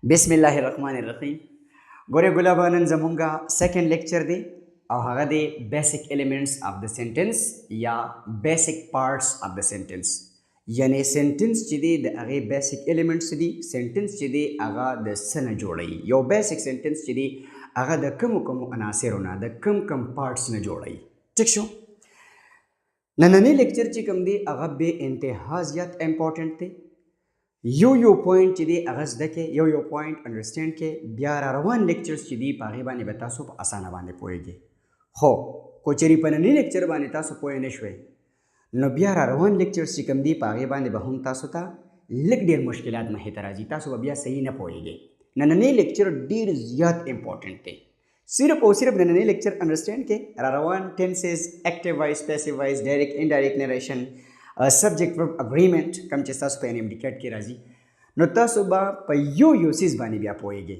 بسم الله الرحمن الرحیم. ګوره ګلابه نن زمونږه سیکنډ لیکچر دی او هغه دی بیسیک الیمنټس اف د سنټنس یا بیسیک پارټس اف د سنټنس. یعنی سنټنس چې دی د هغې بیسیک الیمنټس دي. سنټنس چې دی هغه د څه نه جوړوي. یو بیسیک سنټنس چې دی هغه د کومو عناصرو نه د کم پارټس نه جوړوي. ټیک شو. نننی لیکچر چې کوم دی هغه بې انتها زیات امپورټنټ دی. یو پوینټ چې دی هغه زده کې یو پوینټ انډرسټینډ کې بیا را روان لیکچرز چې دی په هغې باندې به تاسو په اسانه باندې پوهېږئ. خو کو چېرې په ننني لیکچر باندې تاسو پوه نه شوئ نو بیا را روان لیکچرز چې کوم دی په هغې باندې به هم تاسو ته لږ ډېر مشکلات مخې ته راځي. تاسو به بیا صحیح نه پوهېږئ. نننی لیکچر ډېر زیات امپورټنټ دی. صرف او صرف نننی لیکچر انډرسټینډ کې را روان ټینسز، ایکټیو وایس، پیسیو وایس، ډایرکټ انډایرکټ نریشن، سبجیکټ ورب اګریمنټ کوم چې تاسو په ان انډیکیټ کې راځي نو تاسو به په یو سیز باندې بیا پوهېږئ.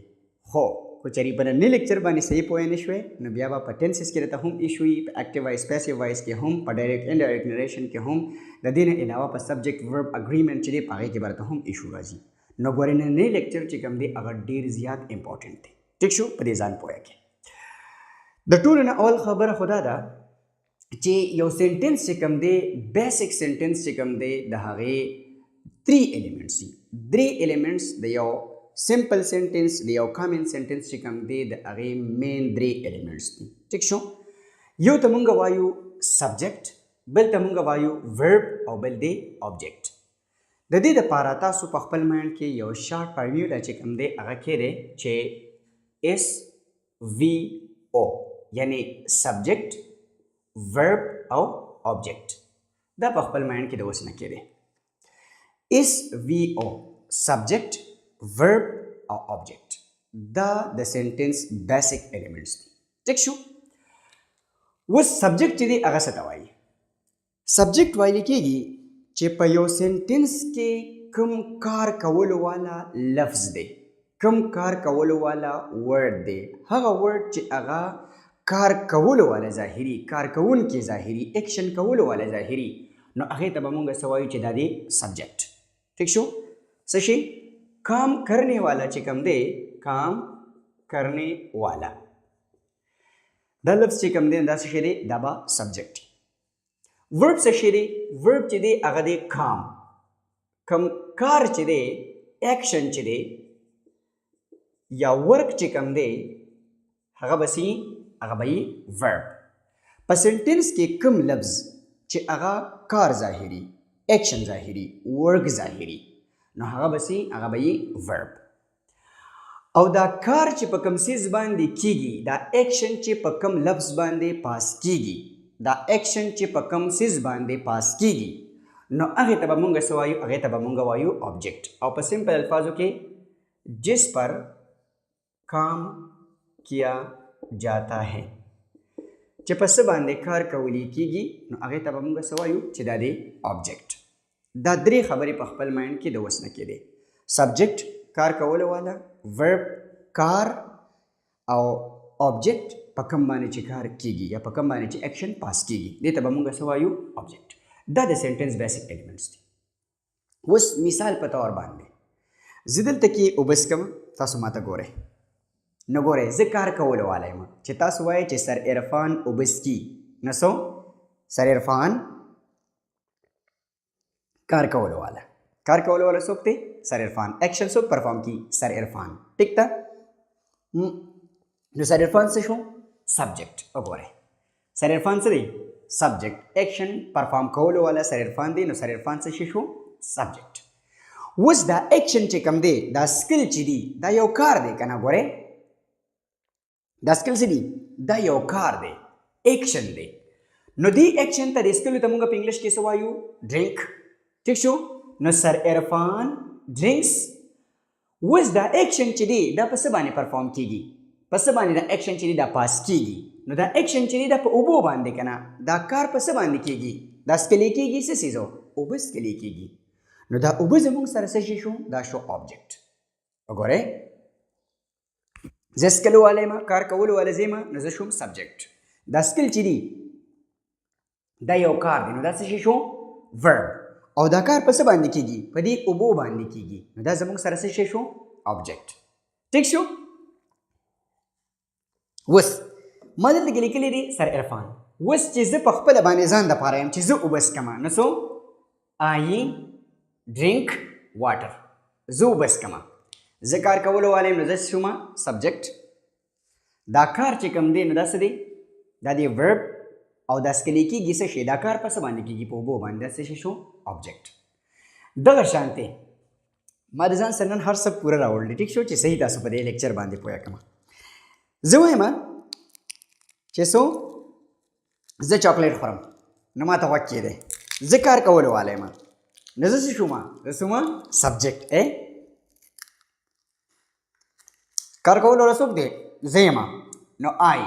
خو کو چېرې په ننني لیکچر باندې صحیح پوه نه شوئ نو بیا به په ټینسز کې راته هم ایشو وي، په ایکټیو وایس پیسیو وایس کې هم، په ډایرکټ انډایرکټ نریشن کې هم، د دې نه علاوه په سبجیکټ ورب اګریمنټ چې دی په هغې کې به راته هم ایشو راځي. نو ګورئ نننی لیکچر چې کوم دی هغه ډېر زیات امپورټنټ دی. ټیک شو. په دې ځان پوه کړئ. د ټولو نه اول خبره خو دا ده چې یو سنټنس چې کوم دی بیسیک سنټنس چې کوم دی د هغې 3 ایلیمنټس دي. 3 ایلیمنټس د یو سمپل سنټنس د یو کامن سنټنس چې کوم دی د هغې مین 3 ایلیمنټس دي. ټیک شو. یو ته مونږ وایو سبجیکټ، بل ته مونږ وایو ورب او بل دی آبجیکټ. د دې دپاره تاسو په خپل مایند کې یو شارټ فارمیولا چې کوم دی هغه کېدی چې SVO یعنی سبجیکټ، ورب او آبجیکټ. دا په خپل مایند کې د اوس نه کېدی. SVO سبجیکټ، ورب او آبجیکټ دا د سنټنس بیسیک ایلیمنټس دي. ټیک شو. اوس سبجیکټ چې دی هغه څه ته وایي؟ سبجیکټ ویل کېږي چې په یو سنټنس کې کوم کار کولو والا لفظ دی، کوم کار کولو والا ورډ دی، هغه ورډ چې هغه کار کولو والا ظاهري، کار کوونکی ظاهري، ایکشن کولو والا ظاهري، نو هغې ته به مونږ څه وایو چې دا دی سبجیکټ. ٹھیک شو. څه شي؟ کام کرنے والا چې کوم دی، کام کرنے والا دا لفظ چې کوم دی دا څه شی دی؟ دا به سبجیکټ. ورب څه شی دی؟ ورب چې دی هغه دی کام. کم کار چې دی، ایکشن چې دی یا ورک چې کوم دی هغه به هغه به یې ورب. په سنټنس کې کوم لفظ چې هغه کار ظاهري، ایکشن ظاهري، ورک ظاهري نو هغه به هغه به یې ورب. او دا کار چې په کوم څیز باندې کیږي، دا ایکشن چې په کوم لفظ باندې پاس کیږي، دا ایکشن چې په کوم څیز باندې پاس کیږي نو هغې ته به مونږ څه وایو؟ هغې ته به مونږ وایو آبجیکټ. او په سمپل الفاظو کې جس پر کام کیا جاتا ہے، چې په څه باندې کار کولی کیږي نو هغې ته به مونږ څه وایو چې دا دی آبجیکټ. دا 3 خبرې په خپل مایند کې د اوس نه کېدی. سبجیکټ کار کولو والا، ورب کار، او آبجیکټ په کوم باندې چې کار کیږي یا په کوم باندې چې ایکشن پاس کیږي دې ته به مونږ څه وایو؟ آبجیکټ. دا د سنټنس بیسیک ایلیمنټس دي. اوس مثال په طور باندې زه دلته کې اوبه څکم، تاسو ماته ګورئ. نو ګورئ زه کار کولو والا یم چې تاسو وایئ چې سر عرفان اوبه څکي نو څو؟ سر عرفان کار کولو والا. کار کولو والا څوک دی؟ سر عرفان. ایکشن څوک پرفارم کی؟ سر عرفان. ټیک ده. نو سر عرفان څه شو؟ سبجیکټ. وګورئ سر عرفان څه دی؟ سبجیکټ. ایکشن پرفارم کولو والا سر عرفان دی نو سر عرفان څه شو؟ سبجیکټ. اوس دا ایکشن چې کوم دی، دا سکل چې دی دا یو کار دی که نه؟ ګورئ دا سکل څه دی؟ دا یو کار دی، ایکشن دی. نو دی ایکشن ته د سکلو ته مونږ په انګلیش کې څه وایو؟ ډرینک. ٹھیک شو. نو سر عرفان ډرینکس. اوس دا ایکشن چې دی دا په څه باندې پرفارم کیږي؟ په څه باندې دا ایکشن چې دی دا پاس کیږي؟ نو دا ایکشن چې دی دا په اوبو باندې که نه؟ دا کار په څه باندې کیږي؟ دا سکلی کیږي څه څیزو؟ اوبه سکلی کیږي. نو دا اوبه زموږ سره څه شي شو؟ دا شو آبجیکټ. وګورئ زه سکلو والا یم، کار کولو والا زه یم نو زه شوم سبجیکټ. دا سکل چې دی دا یو کار دی نو دا څه شي شو؟ ورب. او دا کار په څه باندې کیږي؟ په دې اوبو باندې کیږي نو دا زموږ سره څه شی شو؟ آبجیکټ. ټیک شو. وس ما دلته کې لیکلی دی سر عرفان. وس چې زه په خپله باندې ځان دپاره یم چې زه اوبه څکمه نو څو آی ډرینک واټر، زه اوبه څکمه. زه کار کولو والا یم نو زه شومه سبجیکټ. دا کار چې کوم دی نو دا څه دی؟ دا دی ورب. او دا سکلی کېږي څه شی؟ دا کار په څه باندې کېږي؟ په اوبو باندې. دا څه شی شو؟ آبجیکټ. دغه شانتې ما د ځان سره نن هر څه پوره راوړلی، ټیک شو، چې صحیح تاسو په دې لیکچر باندې پوه کړم. زه وایم چې څو زه چاکلیټ خورم نو ما ته غوږ کېدی. زه کار کولو والا یم نو زه څه شوم؟ زه شوم سبجیکټ. کار کولو والا څوک دی؟ زه یم. نو آی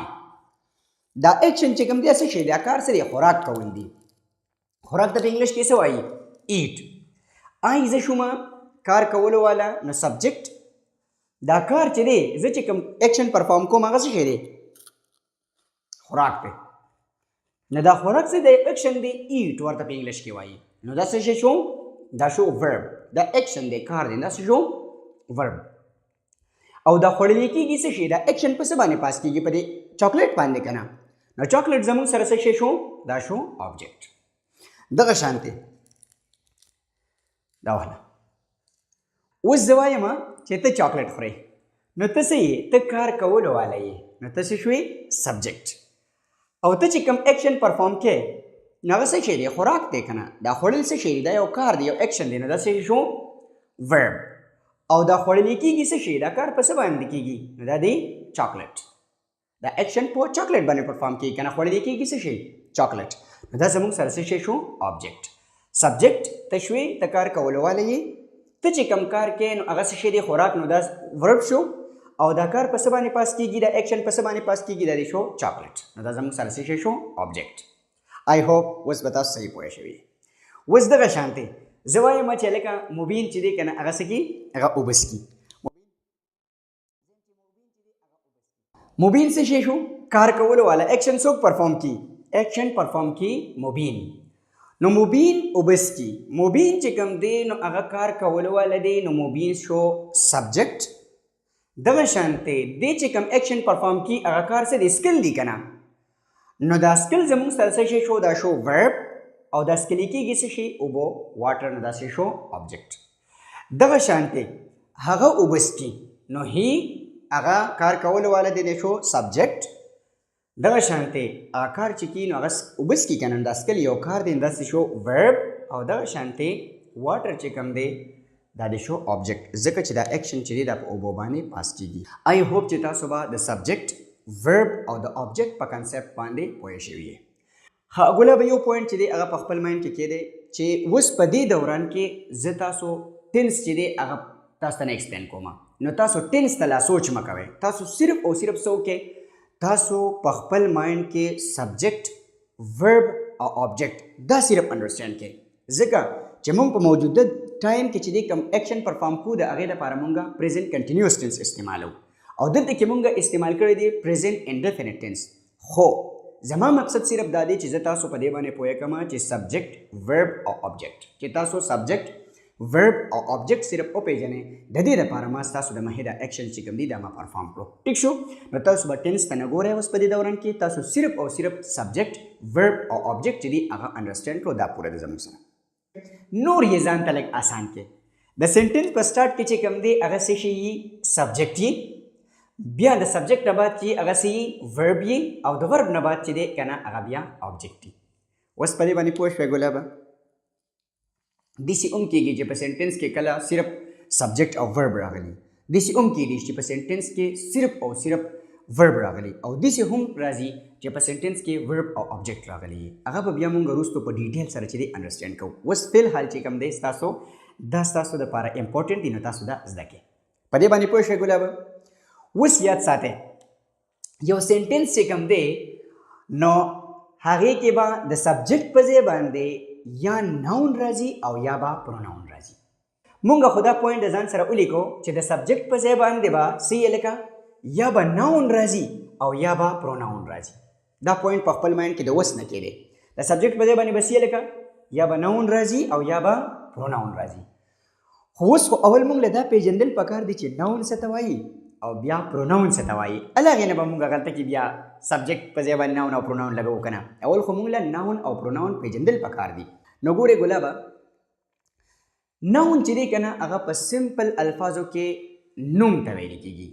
دا ایکشن چې کوم دی څه شی دی؟ دا کار څه دی؟ خوراک کول دی. خوراک ته په انګلیش کې څه وایي؟ ایټ. آی زه شوم کار کولو والا نو سبجیکټ. دا کار چې دی زه چې کوم ایکشن پرفارم کوم هغه څه شی دی؟ خوراک دی. نو دا خوراک څه دی؟ ایکشن دی. ایټ ورته په انګلیش کې وایي. نو دا څه شی شو؟ دا شو ورب. دا ایکشن دی، کار دی. دا څه شو؟ ورب. او دا خوړل کېږي څه شی؟ دا ایکشن په څه باندې پاس کېږي؟ په دې چاکلیټ باندې که نه. نو چاکلیټ زموږ سره څه شی شو؟ دا شو آبجیکټ. دغه شانتې دا والا اوس زه وایم چې ته چاکلیټ خورې نو ته څه یې؟ ته کار کولو والا یې نو ته څه شوې؟ سبجیکټ. او ته چې کوم ایکشن پرفارم کې نو هغه څه شی دی؟ خوراک دی که نه. دا خوړل څه شی دی؟ دا یو کار دی، یو ایکشن دی. نو دا څه شو؟ ورب. او دا خوړل کېږي څه شی؟ دا کار په څه باندې کېږي؟ نو دا دی چاکلیټ. دا ایکشن په چاکلیټ باندې پرفارم کېږي که نه. خوړل کېږي څه شی؟ چاکلیټ. نو دا زموږ سره څه شی شو؟ آبجیکټ. سبجیکټ ته شوې، ته کار کولو والا یې. ته چې کوم کار کې نو هغه څه شی دی؟ خوراک. نو دا ورب شو. او دا کار په څه باندې پاس کېږي؟ دا ایکشن په څه باندې پاس کېږي؟ دا دی شو چاکلیټ. نو دا زموږ سره څه شی شو؟ آبجیکټ. آی هوپ اوس به تاسو صحیح پوه شوي. اوس دغه شانتې زه وایم چې لکه مبین چې دی که نه هغه څه کي؟ هغه اوبه څکي. مبین څه شی شو؟ کار کولو والا. ایکشن څوک پرفارم کی؟ ایکشن پرفارم کی مبین. نو مبین اوبه څکي. مبین چې کوم دی نو هغه کار کولو والا دی. نو مبین شو سبجیکټ. دغه شانتې دی چې کوم ایکشن پرفارم کی هغه کار څه دی؟ سکل دی که نه. نو دا سکل زموږ سره څه شی شو؟ دا شو ورب. او دا سکلی کېږي څه شي؟ اوبو، واټر. نو دا څه شو؟ آبجیکټ. دغه شانتې هغه اوبه څکي نو هی هغه کار کولو والا دی شو سبجیکټ. دغه شانتې هغه کار چې کي نو هغه اوبه څکي که نه. دا سکل یو کار دی، دا څه شو؟ ورب. او دغه شانتې واټر چې کوم دی دا دی شو آبجیکټ. ځکه چې دا ایکشن چې دی دا په اوبو باندې پاس کېږي. آی هوپ چې تاسو به د سبجیکټ، ورب او د آبجیکټ په کنسپټ باندې پوه شوي یې. ګوله به یو پوینټ چې دی هغه په خپل مایند کې کېدی چې اوس په دې دوران کې زه تاسو ټینس چې دی هغه تاسو ته نه ایکسپلین کوم. نو تاسو ټینس ته لا سوچ مه کوئ. تاسو صرف او صرف څه وکړئ؟ تاسو په خپل مایند کې سبجیکټ، ورب او آبجیکټ دا صرف انډرسټینډ کړئ. ځکه چې موږ په موجوده ټایم کې چې دی کوم ایکشن پرفارم کوو د هغې لپاره موږ پریزنټ کنټینیوس ټینس استعمالو. او دلته کې موږ استعمال کړی دی پریزنټ انډیفینټ ټینس. خو زما مقصد صرف دا دی چې زه تاسو په دې باندې پوه کړم چې سبجیکټ، ورب او آبجیکټ چې تاسو سبجیکټ، ورب او آبجیکټ صرف وپېژنئ. د دې لپاره ما ستاسو د مخې دا ایکشن چې کوم دی دا ما پرفارم کړو. ټیک شو؟ نو تاسو به ټینس ته نه ګورئ اوس په دې دوران کې. تاسو صرف او صرف سبجیکټ، ورب او آبجیکټ چې دی هغه انډرسټینډ کړو. دا پوره د زموږ سره. نور یې ځان ته لږ اسان کې. د سنټنس په سټارټ کې چې کوم دی هغه څه شي یي؟ سبجیکټ یي. بیا د سبجیکټ نه بعد چې هغه څه یي؟ ورب یي. او د ورب نه بعد چې دی که نه هغه بیا آبجیکټ یي. اوس په دې باندې پوه شوې ګلابه؟ داسې هم کېږي چې په سنټنس کې کله صرف سبجیکټ او ورب راغلي. داسې هم کېږي چې په سنټنس کې صرف او صرف ورب راغلي. او داسې هم راځي چې په سنټنس کې ورب او آبجیکټ راغلي. هغه به بیا موږ وروسته په ډیټیل سره چې دی انډرسټینډ کوو. اوس فلحال چې کوم دی ستاسو دا ستاسو دپاره امپورټنټ دی نو تاسو دا زده کړئ. په دې باندې پوه شوئ ګلابه؟ اوس یاد ساتئ یو سنټنس چې کوم دی نو هغې کې به د سبجیکټ په ځای باندې یا ناون راځي او یا به پروناون راځي. مونږ خو دا پوینټ د ځان سره ولیکو چې د سبجیکټ په ځای باندې به څه یې لکه یا به ناون راځي او یا به پروناون راځي. دا پوینټ په خپل مایند کې د اوس نه کېدی. د سبجیکټ په ځای باندې به څه یې لکه یا به ناون راځي او یا به پروناون راځي. خو اوس خو اول مونږ له دا پیژندل پکار دي چې ناون څه ته وایي او بیا پروناون څه ته وایي هغې نه به مونږ هلته کې بیا سبجیکټ په ځای باندې ناون او پروناون لګوو که نه اول خو مونږ له ناون او پروناون پېژندل پکار دي نو ګورې ګلابه ناون چې دی که نه هغه په سمپل الفاظو کې نوم ته ویل کېږي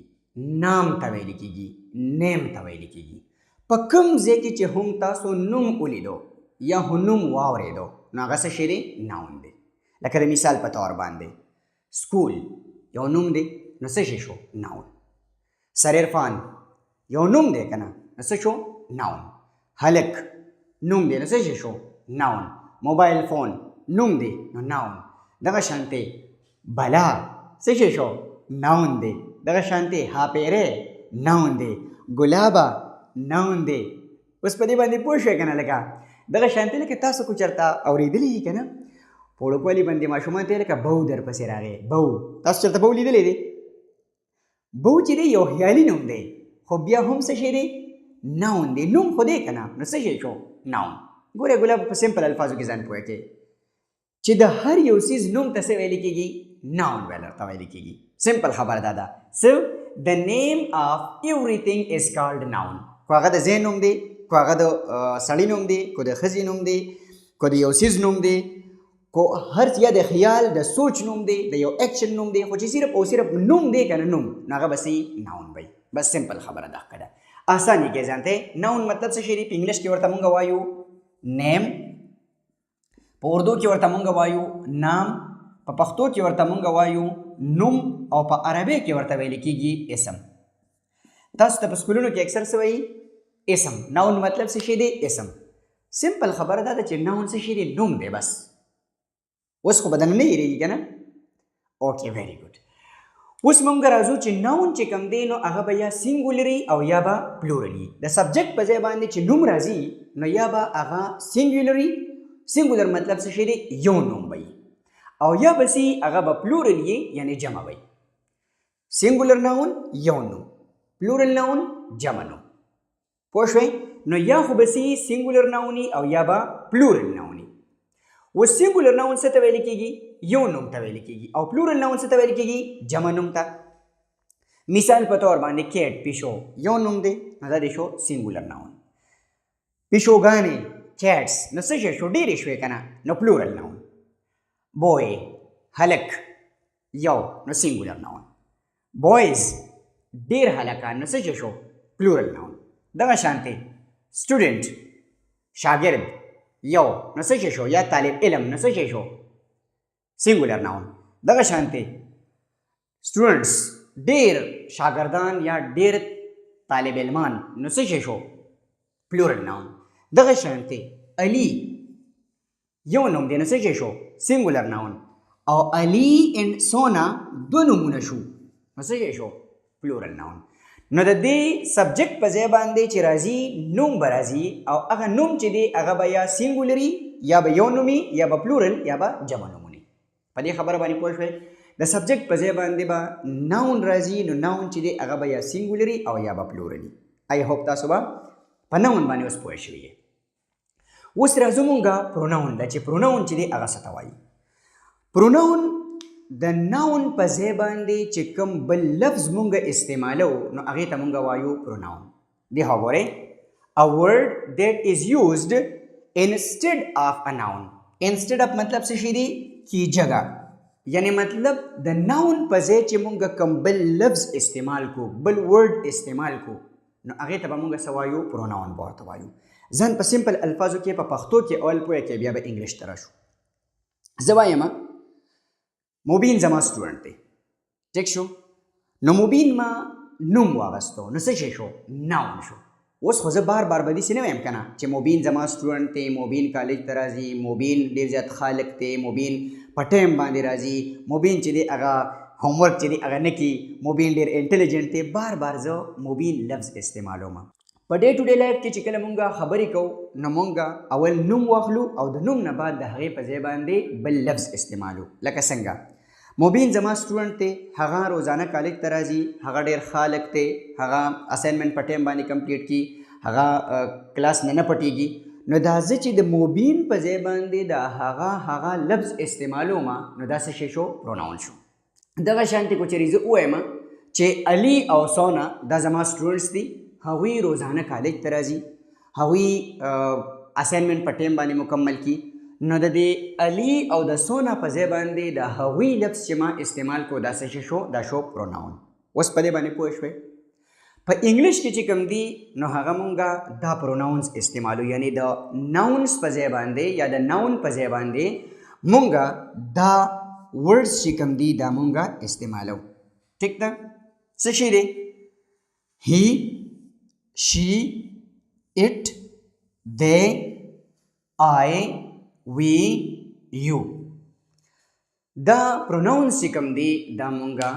نام ته ویل کېږي نیم ته ویل کېږي په کوم ځای کې چې هم تاسو نوم ولیدو یا نوم واورېدو نو هغه څه شی دی ناون دی لکه د مثال په طور باندې سکول یو نوم دی نو څه شی شو ناون سرعرفان یو نوم دی که نه نو څه شو ناون هلک نوم دی نو څه شی شو ناون موبایل فون نوم دی نو ناون دغه شانتې بلا څه شی شو ناون دی دغه شانتې هاپیرې ناون دی ګلابه ناون دی اوس په دې باندې پوه شوې که نه لکه دغه شانتې لکه تاسو کو چېرته اورېدلي دي که نه په وړوکوالي باندې ماشومان ته لکه بو در پسې راغی بو تاسو چېرته بو لیدلی دی بو چې دی یو خیالي نوم دی خو بیا هم څه شی دی ناون دی نوم خو دی که نه نو څه شی شو ناون ګوره ګلاب په سمپل الفاظو کې ځان پوه کړې چې د هر یو څیز نوم ته څه ویل کېږي ناون ورته ویل کېږي سمپل خبره دا ده سو the name of everything is called noun خو هغه د ځای نوم دی خو هغه د سړي نوم دی کو د ښځې نوم دی کو د یو څیز نوم دی کو هر یا د خیال د سوچ نوم دی د یو ایکشن نوم دی خو چې صرف او صرف نوم دی که نه نوم نو هغه بس ناون وي بس سمپل خبره ده ښه ده آساني کې ځانته ناون مطلب څه شی دی په انګلیش کې ورته مونږ وایو نیم په اردو کې ورته مونږ وایو نام په پښتو کې ورته مونږ وایو نوم او په عربي کې ورته ویل کېږي اسم تاسو ته په سکولونو کې اکثر څه وایي اسم ناون مطلب څه شی دی اسم سمپل خبره دا ده چې ناون څه شی دی نوم دی بس اوس خو بدن نه هېرېږي که نه اوکې ویری ګډ اوس مونږ راځو چې ناون چې کوم دی نو هغه به یا سینګولري او یا به پلورلي د سبجیکټ په ځای باندې چې نوم راځي نو یا به هغه سینګولري سینګولر مطلب څه شی دی یو نوم وي او یا به سي هغه به پلورل یعنی جمع وي سینګولر ناون یو نوم پلورل ناون جمع نوم پوه شوئ نو یا خو به سي سینګولر ناوني او یا به پلورل ناوني و سینګولر ناون څه ته ویل کېږي یو نوم ته ویل کېږي او پلورل ناون څه ته ویل کېږي جمع نوم ته مثال په طور باندې کیټ پیشو یو نوم دی نو دا دی شو سینګولر ناون پیشوګانې کیټس نو څه شی شو ډېرې شوې که نه نو پلورل ناون بوی هلک یو نو سینګولر ناون بویز ډېر هلکان نو څه شی شو پلورل ناون دغه شانتې سټوډنټ شاګرد یو نو څه شی شو یا طالب علم نو څه شی شو سینګولر ناون دغه شانتې سټوډنټس ډېر شاګردان یا ډېر طالب علمان نو څه شی شو پلورل ناون دغه شانتې علي یو نوم دی نو څه شی شو سینګولر ناون او علي اینډ سونا دو نومونه شو نو څه شی شو پلورل ناون نو د دې سبجیکټ په ځای باندې چې راځي نوم به راځي او هغه نوم چې دی هغه به یا سینګولري یا به یو نومي یا به پلورل یا به جمع نوموني په دې خبره باندې پوه شوئ د سبجیکټ په ځای باندې به ناون راځي نو ناون چې دی هغه به یا سینګولري او یا به پلورلي آی هوپ تاسو به په ناون باندې اوس پوه شوي یې اوس راځو مونږه پروناون ته چې پروناون چې دی هغه څه ته وایي پروناون د ناون په ځای باندې چې کوم بل لفظ مونږ استعمالو نو هغې ته مونږ وایو پروناون دی ګورئ a word that is used instead of a noun instead of مطلب څه شي دی کی جگہ یعنی مطلب د ناون په ځای چې مونږ کوم بل لفظ استعمال کو بل ورډ استعمال کو نو هغې ته به مونږ څه وایو پروناون به ورته وایو ځان په سمپل الفاظو کې په پښتو کې اول پوهه کې بیا به انګلیش ته راشو زه وایم مبین زما سټوډنټ دی ټیک شو نو مبین ما نوم واغستو نو څه شی شو ناون شو اوس خو زه بار بار به داسې نه وایم که نه چې مبین زما سټوډنټ دی مبین کالج ته راځي مبین ډېر زیات خالق دی مبین په ټایم باندې راځي مبین چې دی هغه هومورک چې دی هغه نه کوي مبین ډېر انټلیجنټ دی بار بار زه مبین لفظ استعمالوم په ډے ټو ډے لایف کې چې کله مونږ خبرې کوو نو مونږ اول نوم واخلو او د نوم نه بعد د هغې په ځای باندې بل لفظ استعمالو لکه څنګه مبین زما سټوډنټ دی هغه روزانه کالج ته راځي هغه ډېر خالق دی هغه اساینمنټ په ټایم باندې کمپلیټ کړي هغه کلاس نه پټېږي نو دا زه چې د مبین په ځای باندې د هغه لفظ استعمالوم نو دا څه شی شو پروناون شو دغه شانتې کو چېرې زه ووایم چې علي او سونا دا زما سټوډنټس دي، هغوی روزانه کالج ته راځي، هغوی اساینمنټ په ټایم باندې مکمل کی. نو د دې علي او د سونا په ځای باندې د هغوی لفظ چې ما استعمال کو دا څه شو؟ دا شو پروناون. اوس په دې باندې پوه شوئ؟ په انګلیش کې چې کوم دي نو هغه مونږه دا پروناونز استعمالو، یعنی د ناونز په ځای باندې یا د ناون په ځای باندې مونږه دا ورډز چې کوم دي دا مونږه استعمالو. ټیک ده؟ څه شی دی؟ هی، شي، اټ، they, I, we, you. دا پروناونز چې کوم دي دا مونږه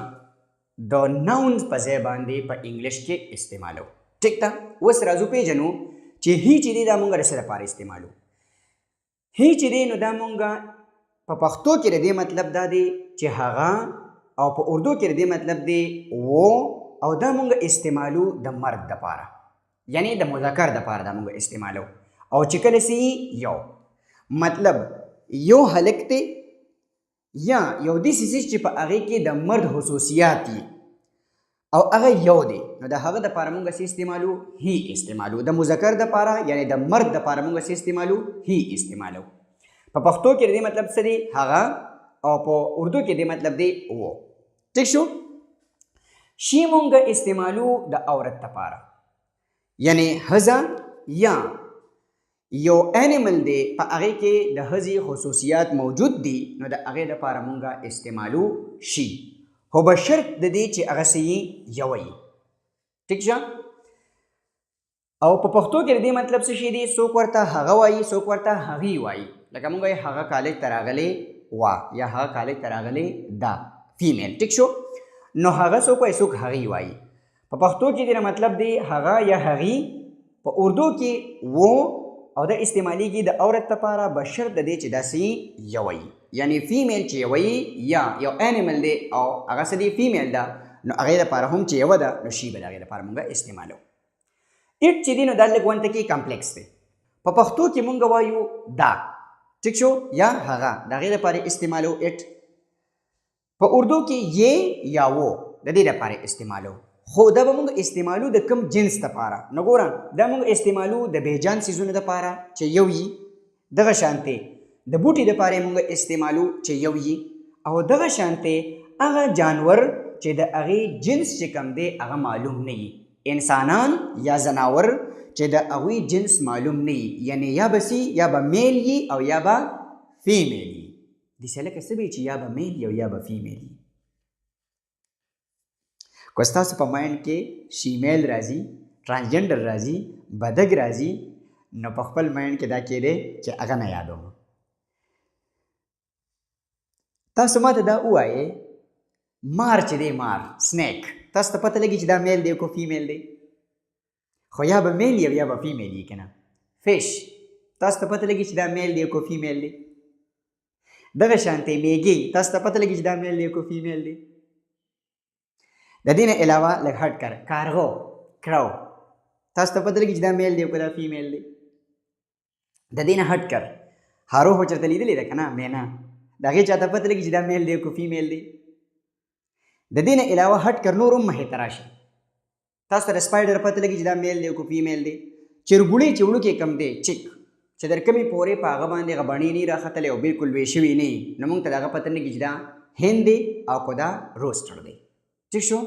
د ناونز په ځای باندې په انګلیش کې استعمالو. ټیک ده؟ اوس راځو پیژنو چې هی چې دی دا مونږه د څه لپاره استعمالو. هی چې دی نو دا مونږه په پښتو کې د دې مطلب دا دی چې هغه، او په اردو کې د دې مطلب دی و، او دا مونږه استعمالو د مرد دپاره، یعنی د مذکر دپاره دا مونږه استعمالو. او چې کله سي یو مطلب یو هلک دی یا یو داسې څیز چې په هغې کې د مرد خصوصیات دي او هغه یو دی، نو د هغه دپاره مونږ څه استعمالو؟ هی استعمالو. د مذکر دپاره یعنی د مرد دپاره مونږ څه استعمالو؟ هی استعمالو. په پښتو کې د دې مطلب څه دی؟ هغه، او په اردو کې د مطلب دی و. ٹھیک شو؟ شی مونږ استعمالو د عورت دپاره، یعنی ښځه یا یو انیمل دی په هغې کې د ښځې خصوصیات موجود دي، نو د هغې دپاره مونږ استعمالو شي، خو به شرط د دې چې هغه څه یو وي. ټیک شه؟ او په پښتو کې د دې مطلب څه شی دی؟ څوک ورته هغه وایي، څوک ورته هغې وایي. لکه مونږ وایي هغه کالج ته راغلی وا یا هغه کالج ته راغلی دا فیمیل. ټیک شو؟ نو هغه څوک وایي، څوک هغې وایي. په پښتو کې د مطلب دی هغه یا هغې، په اردو کې و او دا استعمالیږي د عورت لپاره بشرط د دې چې داسې یو وي، یعنی فیمیل چې یو وي یا یو انیمل دی او هغه څه دی فیمیل ده، نو هغې لپاره هم چې یوه ده نو شي به د هغې لپاره مونږ استعمالو. اټ چې دی نو دا لږ ونته کې کمپلیکس دی. په پښتو کې مونږ وایو دا. ټیک شو؟ یا هغه د هغې لپاره استعمالو اټ. په اردو کې یې یا و د دې لپاره استعمالو، خو دا به مونږ استعمالو د کم جنس دپاره. نو ګوره دا مونږ استعمالو د بیجان څیزونو دپاره چې یو وي، دغه شانتې د بوټي دپاره یې مونږ استعمالو چې یو وي، او دغه شانتې هغه جانور چې د هغې جنس چې کوم دی هغه معلوم نه وي، انسانان یا زناور چې د هغوی جنس معلوم نه وي، یعنی یا به سي یا به میل وي او یا به فیمیل وي. داسې لکه څه به چې یا به میل او یا به فیمیل وي. که ستاسو په مایند کې شیمیل راځي، ټرانسجنډر راځي، بدګ راځي، نو په خپل مایند کې دا کېدی چې هغه نه یادوم. تاسو ما ته دا ووایئ مار چې دی، مار سنیک، تاسو ته پته لګي چې دا میل دی که فیمیل دی؟ خو یا به میل یا به فیمیل وي که نه. فش تاسو ته پته لګي چې دا میل دی که فیمیل دی؟ دغه شانتې میږي تاسو ته پته لګي چې دا میل دی که فیمیل دی؟ د دې نه علاوه لږ هټ کر کارغو، کرو، تاسو ته پته لګي چې دا میل دی که دا فیمیل دی؟ د دې نه هټ کر هارو خو چېرته لیدلې ده که نه، مینا، د هغې چاته پته لګي چې دا میل دی که فیمیل دی؟ د دې نه علاوه هټ کر نور هم مخې ته راشي، تاسو ته د سپایډر پته لګي چې دا میل دی که فیمیل دی؟ چرګوړي چې وړوکی کم دی، چک چې در کمې پورې په هغه باندې هغه بڼې نه راختلی او بلکل وې شوي نه وي، نو موږ ته د هغه پته نه لګي چې دا هند دی او که دا روسټر دی. ٹھیک شو؟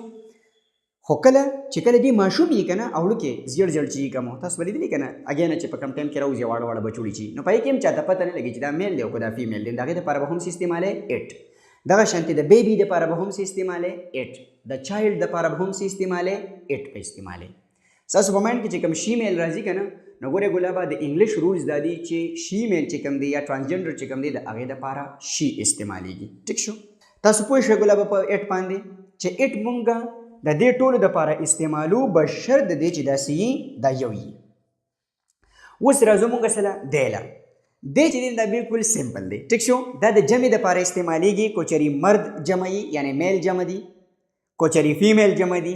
خو کله چې کله دې ماشوم یې که نه او وړوکی زیړ زیړ چې یي که مو تاسو به لیدلي که نه اګین چې په کم ټایم کې راوځي واړه واړه بچوړي چې، نو په هغې کې هم چاته پته نه لګي چې دا میل دی او که دا فیمیل دی. د هغې دپاره به هم څه استعمالی؟ اټ. دغه شانتې د بیبي دپاره به هم څه استعمالی؟ اټ. د چایلډ دپاره به هم څه استعمالی؟ اټ به استعمالی. ستاسو په مایند کې چې کوم شي میل راځي که نه، نو ګورئ ګلابه د انګلیش رولز دا دي چې شي میل چې کوم دی یا ټرانسجنډر چې کوم دی د هغې دپاره شي استعمالیږي. ټیک شو؟ تاسو پوه شوئ ګلابه په اټ باندې چې اټ مونږه د دې ټولو دپاره استعمالو بشرط د دې چې دا څه یي دا یو یي. اوس راځو مونږ سره دی له دی چې دی دا بلکل سمپل دی. ټیک شو؟ دا د جمع دپاره استعمالیږي، کو چېرې مرد جمع یي یعنی میل جمع دي، کو چېرې فیمیل جمع دي،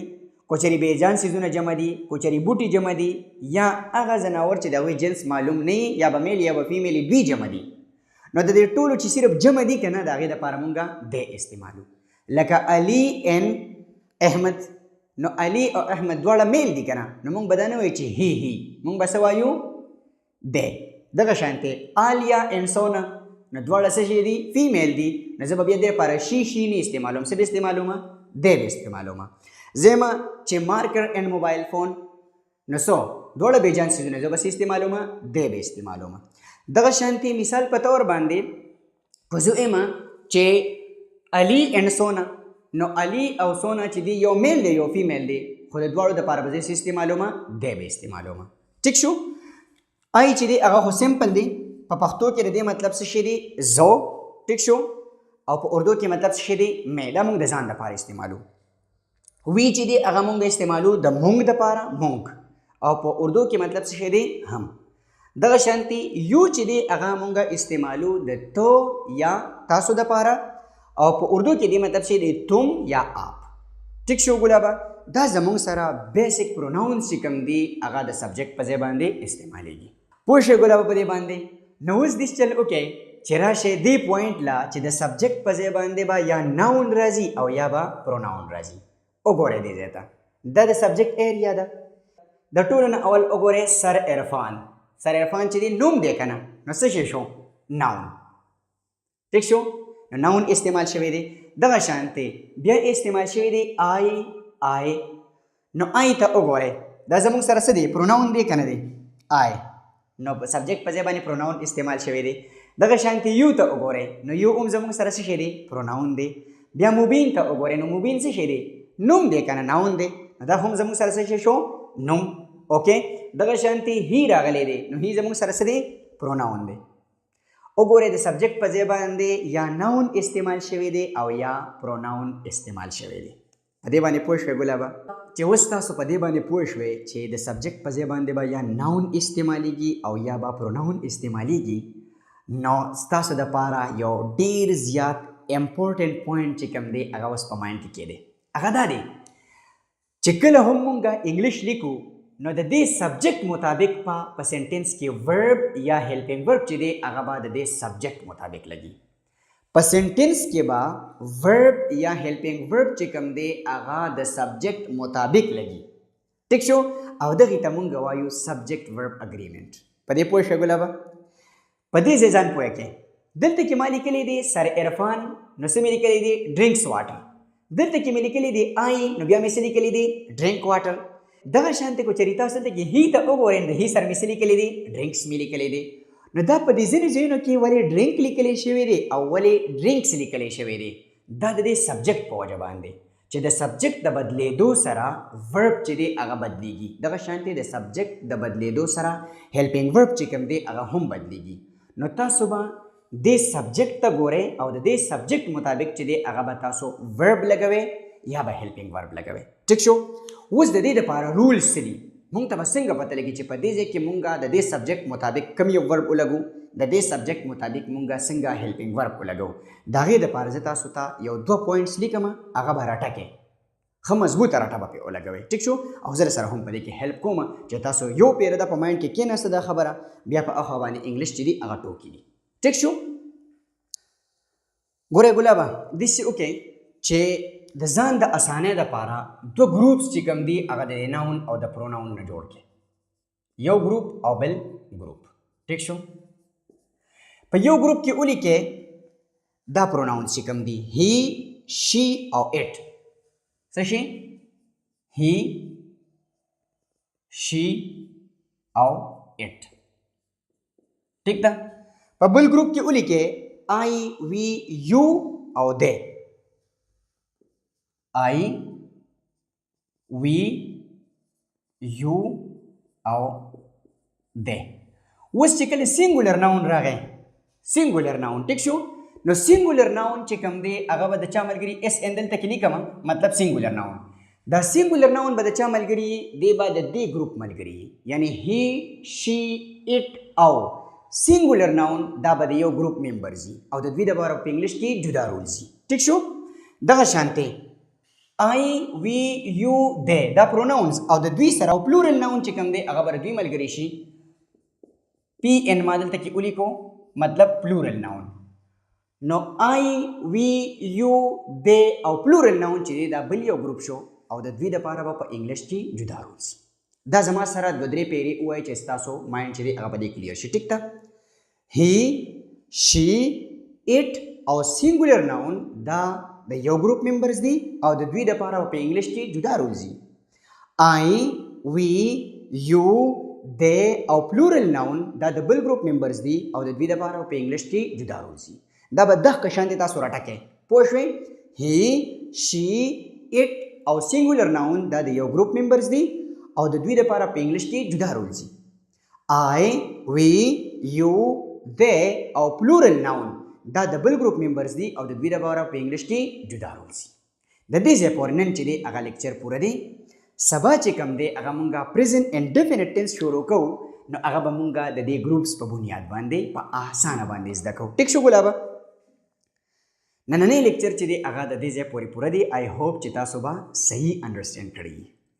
کو چېرې بیجان څیزونه جمع دي، کو چېرې بوټي جمع دي، یا هغه ځناور چې د هغوی جنس معلوم نه وي یا به میل یا به فیمیل دوی جمع دي. نو د دې ټولو چې صرف جمع دي که نه د هغې دپاره مونږ دی استعمالو. لکه علي ان احمد نو علي او احمد دواړه میل دي کنه نو موږ بدانه وای چې هی موږ بس وایو ده دغه شانته آلیا ان سونا نو دواړه څه شي دي فیمیل دي نو زه به بیا د لپاره شي نه استعمالوم څه به استعمالوم ده به استعمالوم زما چې مارکر ان موبایل فون نو سو دواړه به جان سيزونه زه بس استعمالوم ده به استعمالوم دغه شانتي مثال په تور باندې پزوئما چې علي ان سونا نو علي او سونا چې دی یو میل دی یو فیمیل دی خو د دواړو د لپاره به استعمالوم ده به استعمالوم ټیک شو آی چې دی هغه خو سمپل دی په پښتو کې د دې مطلب څه شي دی زو ټیک شو او په اردو کې مطلب څه شي دی مې دا موږ د ځان لپاره استعمالو وی چې دی هغه موږ استعمالو د موږ لپاره موږ او په اردو کې مطلب څه شي دی هم دغه شانتي یو چې دی هغه موږ استعمالو د تو یا تاسو لپاره او په اردو کې دی مطلب شي دی تم یا آپ ټیک شو ګلابا دا زموږ سره بیسیک پروناونز چې کوم دی هغه د سبجیکټ په ځای باندې استعمالېږي پوه شئ ګلابا په دې باندې نو اوس دې چل اوکې چې راشئ دې پوینټ لا چې د سبجیکټ په ځای باندې به یا ناون راځي او یا به پروناون راځي وګورئ دې ځای ته دا د سبجیکټ ایریا ده د ټولو نه اول وګورئ سر عرفان چې دی نوم دی که نه نو څه شی شو ناون ټیک شو نو ناون استعمال شوی دی دغه شانتې بیا استعمال شوی دی آی نو آی ته وګورئ دا زموږ سره څه دی پروناون دی که نه دی آی نو په سبجیکټ په ځای باندې پروناون استعمال شوی دی دغه شانتې یو ته وګورئ نو یو هم زموږ سره څه شی دی پروناون دی بیا موبین ته وګورئ نو موبین څه شی دی نوم دی که نه ناون دی نو دا هم زموږ سره څه شی شو نوم اوکې دغه شانتي هی راغلی دی نو هی زموږ سره څه دی پروناون دی وګورئ د سبجیکټ په ځای باندې یا ناون استعمال شوی دی او یا پروناون استعمال شوی دی په دې باندې پوه شوئ ګلابه چې اوس تاسو په دې باندې پوه شوئ چې د سبجیکټ په ځای باندې به یا ناون استعمالیږي او یا به پروناون استعمالیږي نو ستاسو دپاره یو ډیر زیات امپورټنټ پوینټ چې کوم دی هغه اوس په مایند کې کېدی هغه دا دی چې کله هم مونږ انګلیش لیکو نو د دې سبجیکټ مطابق په سنټنس کې ورب یا هیلپینګ ورب چې دی هغه به د دې سبجیکټ مطابق لګي په سنټنس کې به ورب یا هیلپینګ ورب چې کوم دی هغه د سبجیکټ مطابق لګي ټیک شو او دغې ته مونږ وایو سبجیکټ ورب اګریمنټ په دې پوه شوه ګلابه په دې ځای ځان پوه کړئ دلته کې ما لیکلی دی سر عرفان نو څه مې لیکلی دی ډرینکس واټر دلته کې مې لیکلی دی آی نو بیا مې څه لیکلی دی ډرینک واټر دغه شانتې کو چریتا سره کې هی ته وګورئ د هی سره مې څه لیکلی دی ډرینکس مې لیکلی دی نو دا په دې ځینې ځایونو کې ولې ډرینک لیکلی شوی دی او ولې ډرینکس لیکلی شوی دی دا د دې سبجیکټ په وجه باندې چې د سبجیکټ د بدلیدو سره ورب چې دی هغه بدلیږي دغه شانتې د سبجیکټ د بدلیدو سره هیلپینګ ورب چې کوم دی هغه هم بدلیږي نو تاسو به دې سبجیکټ ته ګورئ او د دې سبجیکټ مطابق چې دی هغه به تاسو ورب لګوئ یا به هیلپینګ ورب لګوئ ټیک شو اوس د دې لپاره رولز څه دي مونږ ته به څنګه پته لګي چې په دې ځای کې مونږ د دې سبجیکټ مطابق کوم یو ورب ولګو د دې سبجیکټ مطابق مونږ څنګه هیلپینګ ورب ولګو د هغې دپاره زه تاسو ته یو 2 پوینټس لیکم هغه به راټکئ ښه مضبوطه راټه به پرې ولګوئ ټیک شو او زه سره هم په دې کې هیلپ کوم چې تاسو یو پیره ده په مایند کې کېناسته دا خبره بیا په اخوا باندې انګلیش چې دي هغه ټوکي دي ټیک شو ګورئ ګلابه داسې وکړئ چې د ځان د اسانۍ دپاره 2 ګروپس چې کوم دي هغه د ناون او د پروناون نه جوړ کړئ یو ګروپ او بل ګروپ ټیک شو په یو ګروپ کې ولیکئ دا پروناون چې کوم دي هی شي او اټ څه شي هی شي او اټ ټیک ده په بل ګروپ کې ولیکئ آی وی یو او دے آی وی یو او دے اوس چې کله سینګولر ناون راغی سینګولر ناون ټیک شو نو سینګولر ناون چې کوم دی هغه به د چا ملګري اس ان دلته کې لیکم مطلب سینګولر ناون دا سینګولر ناون به د چا ملګري دی به د دې ګروپ ملګري یعنی هی شي اټ او سینګولر ناون دا به د یو ګروپ ممبرز وي او د دوی دپاره په انګلیش کې جدا رولز وي ټیک شو دغه شانتې آی وی یو دے دا پروناونز او د دوی سره او پلورل ناون چې کوم دی هغه به د دوی ملګري شي پی ان ما دلته کې ولیکو مطلب پلورل ناون نو آی وی یو دے او پلورل ناون چې دی دا بل یو ګروپ شو او د دوی دپاره به په انګلیش کې جدا رول سي. دا زما سره دوه درې پیرې ووایي چې ستاسو مایند چې دی هغه به دې کلیر شي. ټیک ده. هی شي اټ او سینګولر ناون دا د یو ګروپ ممبرز دي او د دوی دپاره په انګلیش کې جدا رول سي. آی وی یو دے او پلورل ناون دا د بل ګروپ ممبرز دي او د دوی دپاره په انګلیش کې جدا رول سي. دا به دغه شانتي تاسو راټکئ. پوه شوئ؟ هی شي اټ او سینګولر ناون دا د یو ګروپ ممبرز دي او د دوی دپاره په انګلیش کې جدا رول سي. آی وی یو دے او پلورل ناون دا د بل ګروپ ممبرز دي او د دوی دپاره په انګلیش کې جدا رول سي. د دې ځای پورې نن چې دی هغه لیکچر پوره دی. سبا چې کوم دی هغه مونږه پریزنټ انډیفینټ ټینس شروع کوو نو هغه به مونږه د دې ګروپس په بنیاد باندې په اسانه باندې زده کوو. ټیک شو ګلابه؟ نننی لیکچر چې دی هغه د دې ځای پورې پوره دی. آی هوپ چې تاسو به صحیح انډرسټینډ کړی.